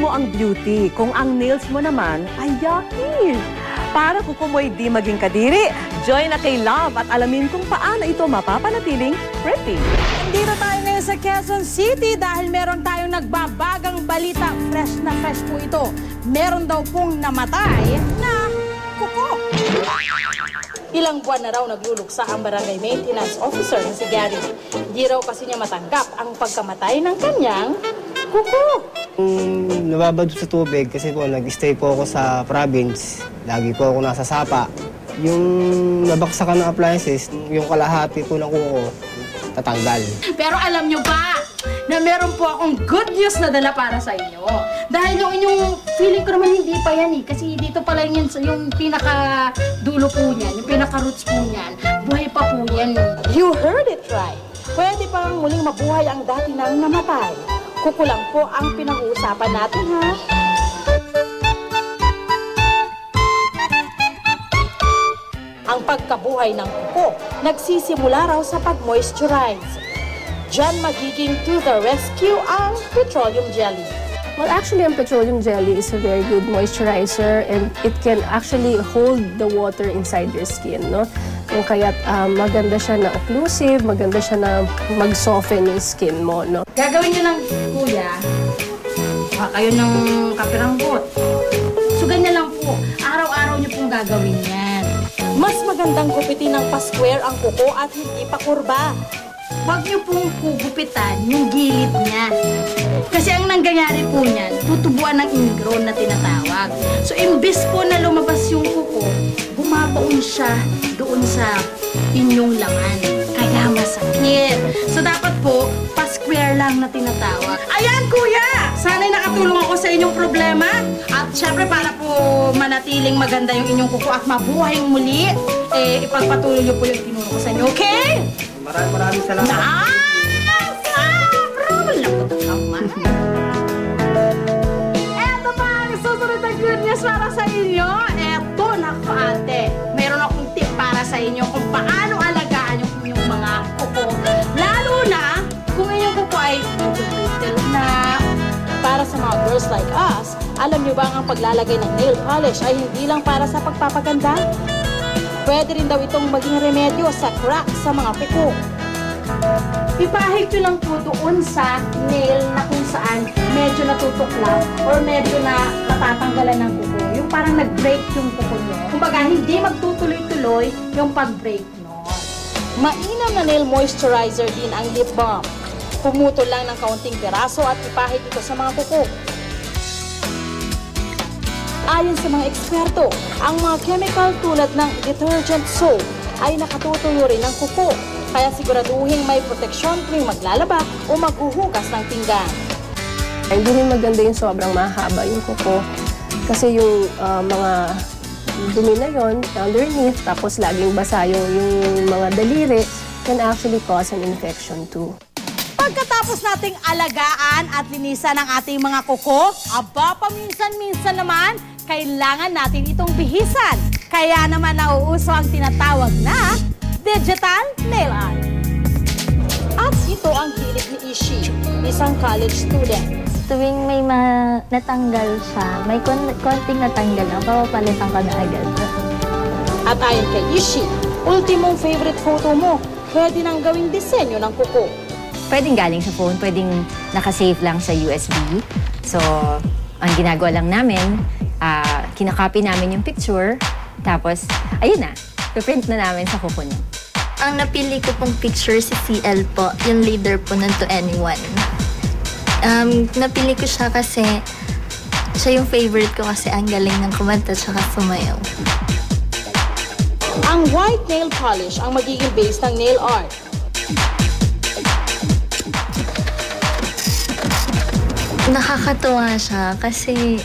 mo ang beauty kung ang nails mo naman ay yucky. Para kuko mo'y di maging kadiri, join na kay Love at alamin kung paano ito mapapanatiling pretty. Dito tayo ngayon sa Quezon City dahil meron tayong nagbabagang balita. Fresh na fresh po ito. Meron daw pong namatay na kuko. Ilang buwan na raw nagluluksa ang barangay maintenance officer na si Gary. Hindi raw kasi niya matanggap ang pagkamatay ng kanyang kuko. Nababad sa tubig kasi po nag-stay po ako sa province. Lagi po ako nasa sapa. Yung nabaksakan ng appliances, yung kalahati po ng kuko, tatanggal. Pero alam nyo ba na meron po akong good news na dala para sa inyo? Dahil yung inyong feeling ko naman hindi pa yan eh. Kasi dito pa lang yan yung pinaka-dulo po niyan, yung pinaka-roots po niyan. Buhay pa po yan. You heard it right. Pwede pang muling mabuhay ang dati nang namatay. Kukulang po ang pinag-uusapan natin, ha? Ang pagkabuhay ng kuko, nagsisimula raw sa pag-moisturize. Diyan magiging to the rescue ang petroleum jelly. Well, actually, ang petroleum jelly is a very good moisturizer and it can actually hold the water inside your skin, no? Kung kaya't maganda siya na occlusive, maganda siya na mag-soften yung skin mo, no? Gagawin nyo lang, kuya, kayo ng kapiranggot. So, ganyan lang po. Araw-araw nyo pong gagawin yan. Mas magandang gupitin ng pa-square ang kuko at hindi pa kurba. Huwag nyo pong kugupitan yung gilid niya. Kasi ang nangyayari po niyan, tutubuan ng ingrown na tinatawag. So, imbis po na lumabas yung kuko, bumabaon siya doon sa inyong laman. Kaya masakit. So, dapat po, pa-square lang na tinatawag. Ayan, kuya! Sana'y nakatulong ako sa inyong problema. At syempre, para po manatiling maganda yung inyong kuko at mabuhay muli, ipagpatuloy nyo po yung tinuro ko sa inyo, okay? Maraming salamat. Eto pa ang susunod na good news para sa inyo. Eto, naku ate. Meron akong tip para sa inyo kung paano alagaan yung mga kuko. Lalo na kung inyong kuko ay brittle na. Para sa mga girls like us, alam niyo ba ang paglalagay ng nail polish ay hindi lang para sa pagpapaganda? Pwede rin daw itong maging remedyo sa crack sa mga kuko. Ipahid nyo lang po doon sa nail na kung saan medyo natutuklap or medyo na natatanggalan ng kuko. Yung parang nag-break yung kuko nyo. Kumbaga, hindi magtutuloy-tuloy yung pag-break nun. Mainam na nail moisturizer din ang lip balm. Pumutol lang ng kaunting piraso at ipahid ito sa mga kuko. Ayon sa mga eksperto, ang mga chemical tulad ng detergent soap ay nakatutuyo rin ng kuko. Kaya siguraduhin may proteksyon tuwing maglalaba o maghuhugas ng pinggan. Hindi rin maganda yung sobrang mahaba yung kuko. Kasi yung mga dumi na yun, underneath, tapos laging basa yung mga daliri, can actually cause an infection too. Pagkatapos nating alagaan at linisan ang ating mga kuko, aba paminsan-minsan naman, kailangan natin itong bihisan. Kaya naman nauuso ang tinatawag na digital nail art. At ito ang hilig ni Ishi, isang college student. Tuwing may natanggal siya, may konting natanggal lang, papapalitan ko na agad. At ayon kay Ishi, ultimong favorite photo mo, pwede nang gawing disenyo ng kuko. Pwedeng galing sa phone, pwedeng nakasave lang sa USB. So, ang ginagawa lang namin, kinakopy namin yung picture, tapos, ayun na, piprint na namin sa kuko niya. Ang napili ko pong picture si CL po, yung leader po ng To Anyone. Napili ko siya kasi siya yung favorite ko kasi ang galing ng kumanta tsaka sumayaw. Ang white nail polish ang magiging base ng nail art. Nakakatuwa siya kasi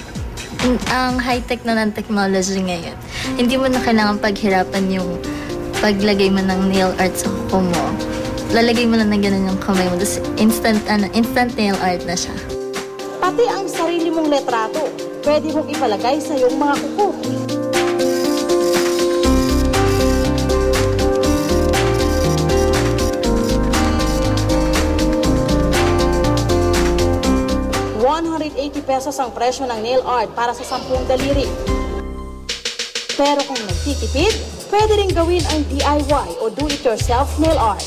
ang high-tech na ng technology ngayon. Hindi mo na kailangan paghirapan yung paglagay mo ng nail art sa kuko mo. Lalagay mo na ganun yung kamay mo. Tapos instant nail art na siya. Pati ang sarili mong letrato, pwede mong ipalagay sa iyong mga kuko. 180 pesos ang presyo ng nail art para sa 10 daliri. Pero kung nagtitipid, pwede rin gawin ang DIY o do-it-yourself nail art.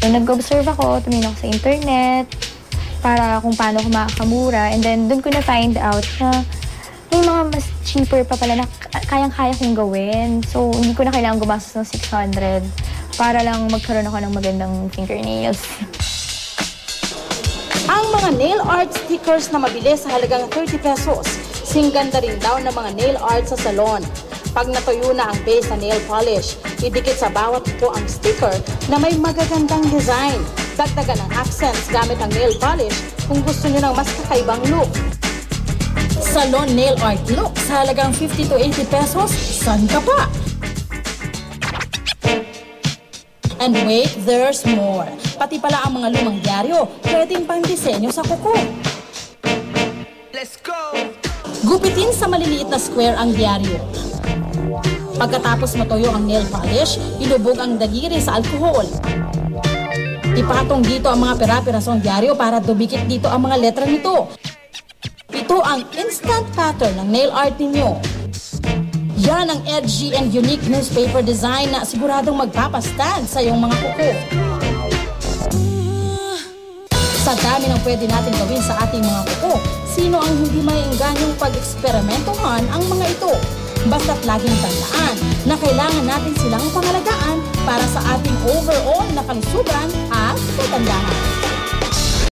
Nag-observe ako, tumingin ako sa internet para kung paano ko makakamura. And then, doon ko na-find out na may mga mas cheaper pa pala na kayang-kaya kong gawin. So, hindi ko na kailangan gumastos ng 600 para lang magkaroon ako ng magandang fingernails. Ang mga nail art stickers na mabili sa halagang 30 pesos, singganda rin daw ng mga nail art sa salon. Pag natuyo na ang base na nail polish, idikit sa bawat kuko ang sticker na may magagandang design. Dagdagan ng accents gamit ang nail polish kung gusto nyo ng mas kakaibang look. Salon nail art look sa halagang 50 to 80 pesos, saan ka pa? And wait, there's more. Pati pala ang mga lumang dyaryo, pwedeng pang disenyo sa kuko. Let's go! Gupitin sa maliliit na square ang dyaryo. Pagkatapos matuyo ang nail polish, ilubog ang daliri sa alkohol. Ipatong dito ang mga pera-perasong dyaryo para dumikit dito ang mga letra nito. Ito ang instant pattern ng nail art ninyo. Yan ang edgy and unique newspaper design na siguradong magpapastand sa iyong mga kuko. Sa dami ng pwede natin gawin sa ating mga kuko, sino ang hindi maiingganyong pag-eksperimentohan ang mga ito? Basta't laging tandaan na kailangan natin silang pangalagaan para sa ating overall na kalusugan at kagandahan.